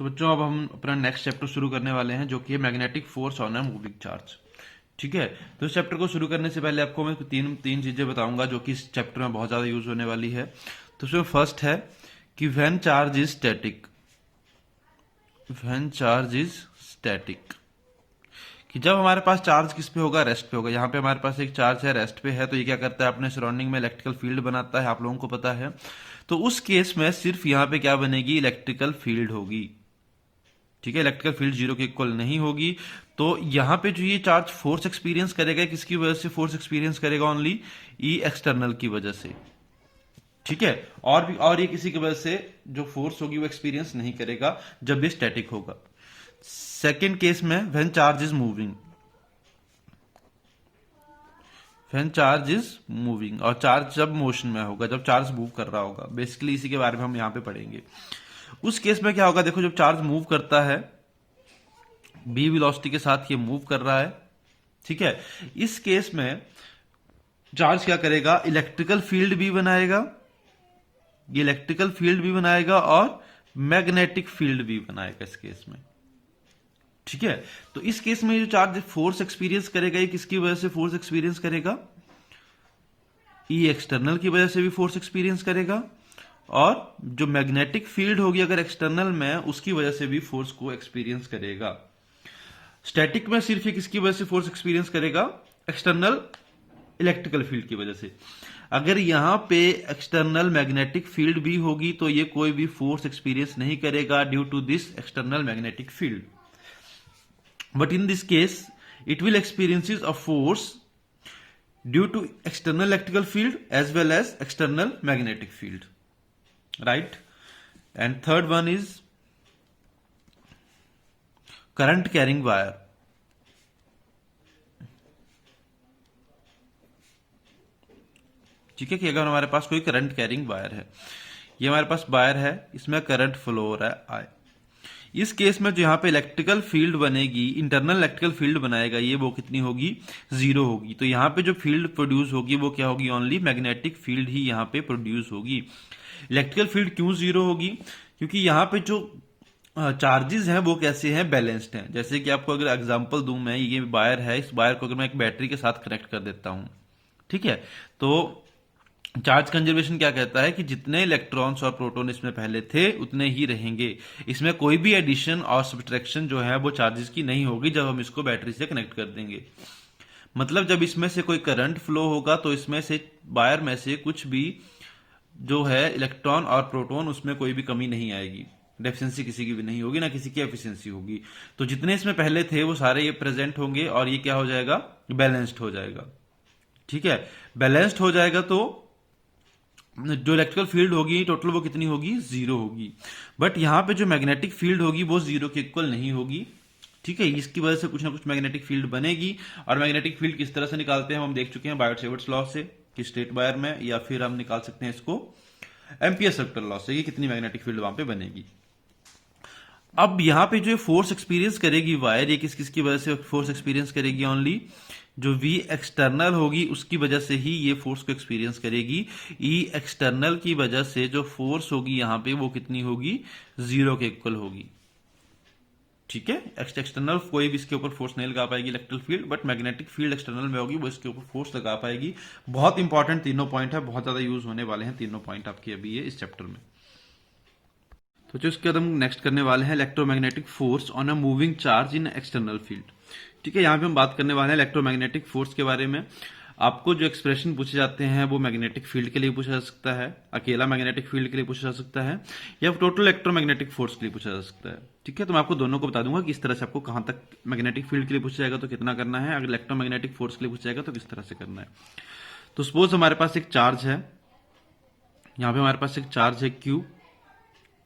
सो बच्चों, अब हम अपना नेक्स्ट चैप्टर शुरू करने वाले हैं, जो कि है magnetic force on a moving charge. ठीक है, तो इस चैप्टर को शुरू करने से पहले आपको मैं तीन तीन चीजें बताऊंगा जो कि इस चैप्टर में बहुत ज्यादा यूज होने वाली है। तो उसमें फर्स्ट है कि when charge is static, when charge is static, कि जब हमारे पास चार्ज किस पे होगा, रेस्ट पे होगा। यहाँ पे हमारे पास एक चार्ज है, रेस्ट पे है, तो ये क्या करता है, अपने सराउंडिंग में इलेक्ट्रिकल फील्ड बनाता है, आप लोगों को पता है। तो उस केस में सिर्फ यहाँ पे क्या बनेगी, इलेक्ट्रिकल फील्ड होगी। ठीक है, इलेक्ट्रिकल फील्ड जीरो के इक्वल नहीं होगी। तो यहाँ पे जो ये चार्ज फोर्स एक्सपीरियंस करेगा, किसकी वजह से फोर्स एक्सपीरियंस करेगा, ओनली ई एक्सटर्नल की वजह से। ठीक है, और ये किसी की वजह से जो फोर्स होगी वो एक्सपीरियंस नहीं करेगा जब ये स्टैटिक होगा। सेकेंड केस में when charge is moving, when charge is moving, और चार्ज जब मोशन में होगा, जब चार्ज मूव कर रहा होगा, बेसिकली इसी के बारे में हम यहां पे पढ़ेंगे। उस केस में क्या होगा, देखो जब चार्ज मूव करता है, बी वेलोसिटी के साथ ये मूव कर रहा है। ठीक है, इस केस में चार्ज क्या करेगा, इलेक्ट्रिकल फील्ड भी बनाएगा, ये इलेक्ट्रिकल फील्ड भी बनाएगा और मैग्नेटिक फील्ड भी बनाएगा इस केस में। ठीक है, तो इस केस में जो चार्ज फोर्स एक्सपीरियंस करेगा, ये किसकी वजह से फोर्स एक्सपीरियंस करेगा, ई एक्सटर्नल की वजह से भी फोर्स एक्सपीरियंस करेगा, और जो मैग्नेटिक फील्ड होगी अगर एक्सटर्नल में, उसकी वजह से भी फोर्स को एक्सपीरियंस करेगा। स्टैटिक में सिर्फ ये किसकी वजह से फोर्स एक्सपीरियंस करेगा, एक्सटर्नल इलेक्ट्रिकल फील्ड की वजह से। अगर यहां पे एक्सटर्नल मैग्नेटिक फील्ड भी होगी तो ये कोई भी फोर्स एक्सपीरियंस नहीं करेगा due to this external magnetic field. But in this case, it will experiences a force due to external electrical field as well as external magnetic field, right? And third one is current carrying wire. ठीक है, कि अगर हमारे पास कोई current carrying wire है, ये हमारे पास wire है, इसमें करंट फ्लो हो रहा है, इस केस में जो यहाँ पे इलेक्ट्रिकल फील्ड बनेगी, इंटरनल इलेक्ट्रिकल फील्ड बनाएगा, ये वो कितनी होगी, जीरो होगी। तो यहाँ पे जो फील्ड प्रोड्यूस होगी वो क्या होगी, ओनली मैग्नेटिक फील्ड ही यहाँ पे प्रोड्यूस होगी। इलेक्ट्रिकल फील्ड क्यों जीरो होगी, क्योंकि यहाँ पे जो चार्जेस हैं वो कैसे हैं, बैलेंस्ड हैं। जैसे कि आपको अगर एग्जांपल दूं मैं, ये वायर है, इस वायर को अगर मैं एक बैटरी के साथ कनेक्ट कर देता हूं, ठीक है, तो चार्ज कंजर्वेशन क्या कहता है कि जितने इलेक्ट्रॉन्स और प्रोटॉन इसमें पहले थे उतने ही रहेंगे, इसमें कोई भी एडिशन और सब्ट्रैक्शन जो है वो चार्जेस की नहीं होगी जब हम इसको बैटरी से कनेक्ट कर देंगे। मतलब जब इसमें से कोई करंट फ्लो होगा तो इसमें से वायर में से कुछ भी जो है इलेक्ट्रॉन और प्रोटॉन, उसमें कोई भी कमी नहीं आएगी, डेफिशिएंसी किसी की भी नहीं होगी, ना किसी की एफिशिएंसी होगी। तो जितने इसमें पहले थे वो सारे ये प्रेजेंट होंगे और ये क्या हो जाएगा, बैलेंस्ड हो जाएगा। ठीक है, बैलेंस्ड हो जाएगा तो जो इलेक्ट्रिकल फील्ड होगी टोटल वो कितनी होगी, जीरो होगी। बट यहां पे जो मैग्नेटिक फील्ड होगी वो जीरो के इक्वल नहीं होगी। ठीक है, इसकी वजह से कुछ ना कुछ मैग्नेटिक फील्ड बनेगी। और मैग्नेटिक फील्ड किस तरह से निकालते हैं हम देख चुके हैं, बायोट-सेवर्ट्स लॉ से, कि स्ट्रेट वायर में, या फिर हम निकाल सकते हैं इसको एम्पियर सर्कुलर लॉ से, कि कितनी मैग्नेटिक फील्ड वहां पे बनेगी। अब यहां पे जो फोर्स एक्सपीरियंस करेगी वायर, ये किस किस की वजह से फोर्स एक्सपीरियंस करेगी, ओनली जो V एक्सटर्नल होगी उसकी वजह से ही ये फोर्स को एक्सपीरियंस करेगी। E एक्सटर्नल की वजह से जो फोर्स होगी यहां पे वो कितनी होगी, जीरो के इक्वल होगी। ठीक है, एक्सटर्नल कोई भी इसके ऊपर फोर्स नहीं लगा पाएगी electrical field, but magnetic field external में होगी, वो इसके ऊपर फोर्स लगा पाएगी। बहुत इंपॉर्टेंट तीनों पॉइंट है, बहुत ज्यादा यूज होने वाले हैं तीनों पॉइंट आपके अभी ये इस चैप्टर में। तो जो इसके बाद हम नेक्स्ट करने वाले हैं electromagnetic force on a moving charge in external field. ठीक है, यहां पे हम बात करने वाले हैं इलेक्ट्रोमैग्नेटिक फोर्स के बारे में। आपको जो एक्सप्रेशन पूछे जाते हैं वो मैग्नेटिक फील्ड के लिए पूछा जा सकता है, अकेला मैग्नेटिक फील्ड के लिए पूछा जा सकता है, या टोटल इलेक्ट्रोमैग्नेटिक फोर्स के लिए पूछा जा सकता है। ठीक है, तो मैं आपको दोनों को बता दूंगा कि इस तरह से आपको कहां तक मैग्नेटिक फील्ड के लिए पूछा जाएगा तो कितना करना है, अगर इलेक्ट्रोमैग्नेटिक फोर्स के लिए पूछा जाएगा तो किस तरह से करना है। तो सपोज हमारे पास एक चार्ज है, यहां पे हमारे पास एक चार्ज है Q।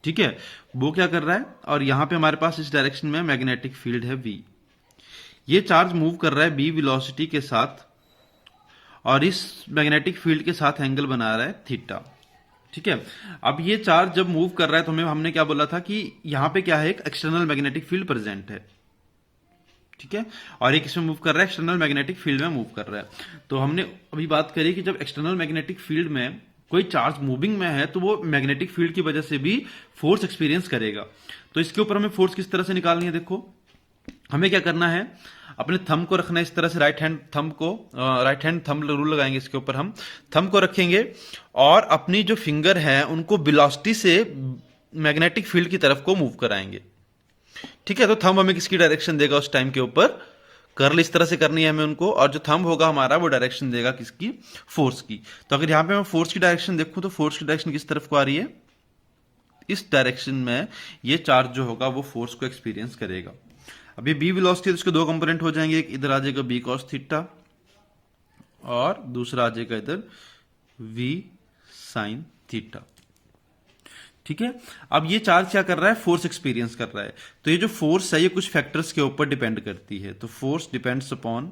ठीक है, वो क्या कर रहा है, और यहां पे हमारे पास इस डायरेक्शन में मैग्नेटिक फील्ड है V। ये चार्ज मूव कर रहा है B वेलोसिटी के साथ, और इस मैग्नेटिक फील्ड के साथ एंगल बना रहा है थीटा। ठीक है, अब ये चार्ज जब मूव कर रहा है तो हमने क्या बोला था कि यहां पे क्या है, एक एक्सटर्नल मैग्नेटिक फील्ड प्रेजेंट है। ठीक है, और एक इसमें मूव कर रहा है, एक्सटर्नल मैग्नेटिक फील्ड में मूव कर रहा है। तो हमने अभी बात करी कि जब एक्सटर्नल मैग्नेटिक फील्ड में कोई चार्ज मूविंग में है तो वो मैग्नेटिक फील्ड की वजह से भी फोर्स एक्सपीरियंस करेगा। तो इसके ऊपर हमें फोर्स किस तरह से निकालनी है, देखो हमें क्या करना है, अपने थंब को रखना है इस तरह से, राइट हैंड थंब रूल लगाएंगे, इसके ऊपर हम थंब को रखेंगे और अपनी जो फिंगर है उनको वेलोसिटी से मैग्नेटिक फील्ड की तरफ को मूव कराएंगे। ठीक है, तो थंब हमें किसकी डायरेक्शन देगा उस टाइम के ऊपर, कर्ल इस तरह से करनी है हमें उनको, और जो थंब होगा हमारा वो डायरेक्शन देगा किसकी, फोर्स की। तो अगर यहां पे मैं फोर्स की डायरेक्शन देखूं तो फोर्स की डायरेक्शन किस तरफ को आ रही है, इस डायरेक्शन में ये चार्ज जो होगा वो फोर्स को एक्सपीरियंस करेगा। अब ये बी वेलोसिटी है तो इसके दो कंपोनेंट हो जाएंगे, एक इधर आ जाएगा बी कॉस थीटा और दूसरा आ जाएगा इधर वी साइन थीटा। ठीक है, अब ये चार्ज क्या कर रहा है, फोर्स एक्सपीरियंस कर रहा है। तो ये जो फोर्स है ये कुछ फैक्टर्स के ऊपर डिपेंड करती है। तो फोर्स डिपेंड्स अपॉन,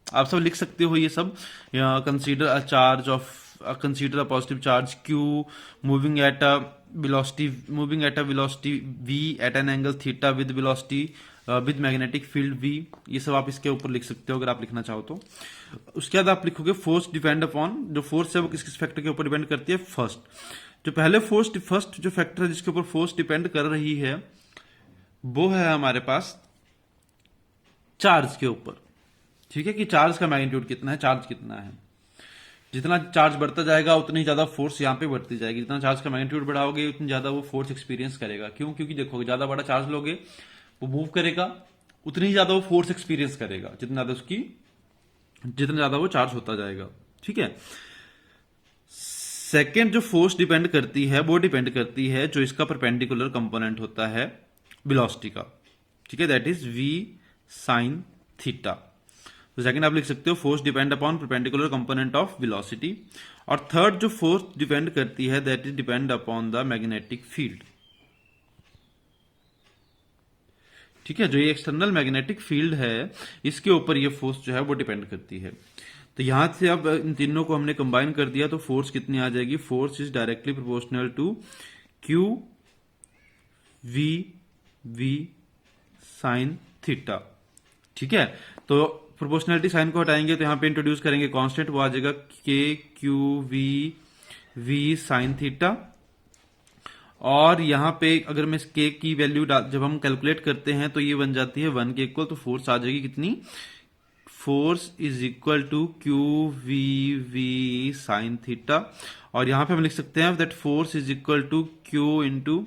आप सब लिख सकते हो ये सब, consider a charge of, consider a positive charge Q moving at a velocity v at an angle theta with velocity with magnetic field V। ये सब आप इसके ऊपर लिख सकते हो अगर आप लिखना चाहो तो। उसके बाद आप लिखोगे फोर्स डिपेंड अपॉन, जो फोर्स है वो किस किस फैक्टर के ऊपर डिपेंड करती है। फर्स्ट जो फैक्टर है जिसके ऊपर फोर्स डिपेंड कर रही है वो है हमारे पास चार्ज के ऊपर। ठीक है, कि चार्ज का मैग्नीट्यूड कितना है, चार्ज कितना है। जितना चार्ज बढ़ता जाएगा उतनी ज्यादा फोर्स यहाँ पे बढ़ती जाएगी, जितना चार्ज का मैग्नीट्यूड बढ़ाओगे उतनी ज्यादा वो फोर्स एक्सपीरियंस करेगा। क्यों, क्योंकि देखो ज्यादा बड़ा चार्ज लोगे वो मूव करेगा, उतनी ज्यादा वो फोर्स एक्सपीरियंस करेगा, जितना ज्यादा वो चार्ज होता जाएगा। ठीक है, सेकेंड जो फोर्स डिपेंड करती है वो डिपेंड करती है जो इसका परपेंडिकुलर कंपोनेंट होता है वेलोसिटी का। ठीक है, that is v sine theta. तो सेकंड आप लिख सकते हो force depend upon perpendicular component of velocity. और थर्ड जो फोर्स डिपेंड करती है that is depend upon the magnetic field. ठीक है, जो ये एक्सटर्नल मैग्नेटिक फील्ड है इसके ऊपर ये फोर्स जो है वो डिपेंड करती है। तो यहां से अब इन तीनों को हमने कंबाइन कर दिया तो फोर्स कितनी आ जाएगी, force is directly proportional to Q v sine theta. ठीक है, तो प्रोपोर्शनलिटी साइन को हटाएंगे तो यहां पे इंट्रोड्यूस करेंगे कांस्टेंट, वो आ जाएगा Q वी साइन थीटा। और यहां पे अगर मैं इस K की वैल्यू जब हम कैलकुलेट करते हैं तो ये बन जाती है 1 के इक्वल। तो फोर्स आ जाएगी कितनी, force is equal to v sine theta. और यहां पे हम लिख सकते हैं that force is equal to Q into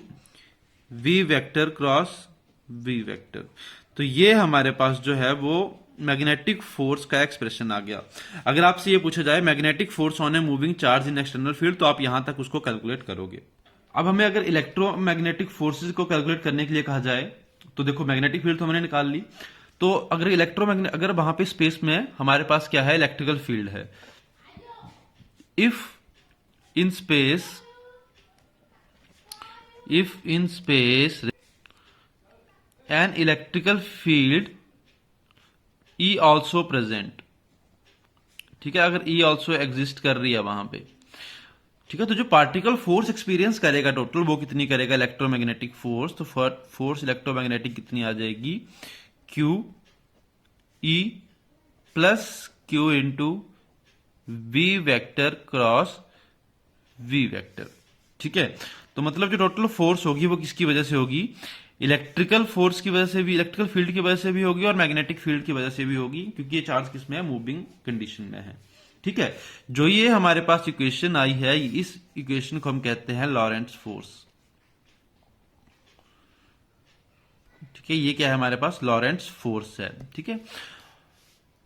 v vector cross v vector. तो ये हमारे पास जो है वो मैग्नेटिक फोर्स का एक्सप्रेशन आ गया। अगर आपसे ये पूछा जाए magnetic force on a moving charge in external field, तो आप यहां तक उसको कैलकुलेट करोगे। अब हमें अगर इलेक्ट्रोमैग्नेटिक फोर्सेज को कैलकुलेट करने के लिए कहा जाए तो देखो मैग्नेटिक फील्ड तो हमने निकाल ली, तो अगर वहां पे स्पेस में हमारे पास क्या है, इलेक्ट्रिकल फील्ड है। If in space an electrical field E also present. ठीक है, अगर E ऑल्सो एग्जिस्ट कर रही है वहां पे, ठीक है, तो जो पार्टिकल फोर्स एक्सपीरियंस करेगा टोटल वो कितनी करेगा, इलेक्ट्रोमैग्नेटिक फोर्स। तो फोर्स इलेक्ट्रोमैग्नेटिक कितनी आ जाएगी, Q E plus Q into v vector cross v vector. ठीक है, तो मतलब जो टोटल फोर्स होगी वो किसकी वजह से होगी, इलेक्ट्रिकल फोर्स की वजह से भी, इलेक्ट्रिकल फील्ड की वजह से भी होगी और मैग्नेटिक फील्ड की वजह से भी होगी, क्योंकि ये चार्ज किसमें है, मूविंग कंडीशन में है। ठीक है, जो ये हमारे पास इक्वेशन आई है इस इक्वेशन को हम कहते हैं लॉरेंट्ज फोर्स। ठीक है, ये क्या है हमारे पास, लॉरेंट्ज फोर्स है। ठीक है,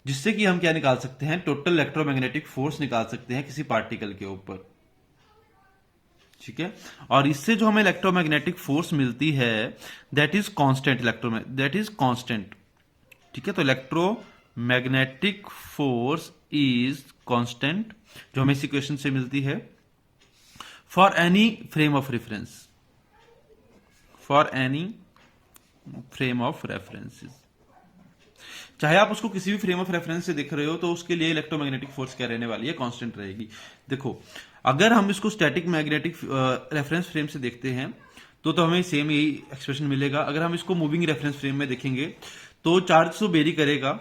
जिससे कि हम क्या निकाल सकते हैं, टोटल इलेक्ट्रोमैग्नेटिक फोर्स निकाल सकते हैं किसी पार्टिकल के ऊपर। ठीक है, और इससे जो हमें इलेक्ट्रोमैग्नेटिक फोर्स मिलती है दैट इज कांस्टेंट। ठीक है, तो इलेक्ट्रोमैग्नेटिक फोर्स इज कांस्टेंट जो हमें इस इक्वेशन से मिलती है for any frame of references. चाहे आप उसको किसी भी फ्रेम ऑफ रेफरेंस से देख रहे हो तो उसके लिए इलेक्ट्रोमैग्नेटिक फोर्स क्या रहने वाली है, कांस्टेंट रहेगी। देखो अगर हम इसको स्टैटिक मैग्नेटिक रेफरेंस फ्रेम से देखते हैं तो हमें सेम यही एक्सप्रेशन मिलेगा। अगर हम इसको मूविंग रेफरेंस फ्रेम में देखेंगे तो चार्ज तो वेरी करेगा,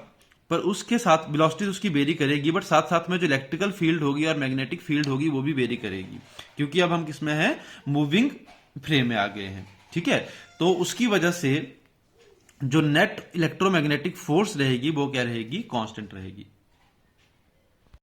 पर उसके साथ वेलोसिटी उसकी वेरी करेगी, बट साथ साथ में जो इलेक्ट्रिकल फील्ड होगी और मैग्नेटिक फील्ड होगी वो भी वेरी करेगी, क्योंकि अब हम किसमें हैं, मूविंग फ्रेम में आ गए हैं। ठीक है, तो उसकी वजह से जो नेट इलेक्ट्रोमैग्नेटिक फोर्स रहेगी वो क्या रहेगी, कांस्टेंट रहेगी।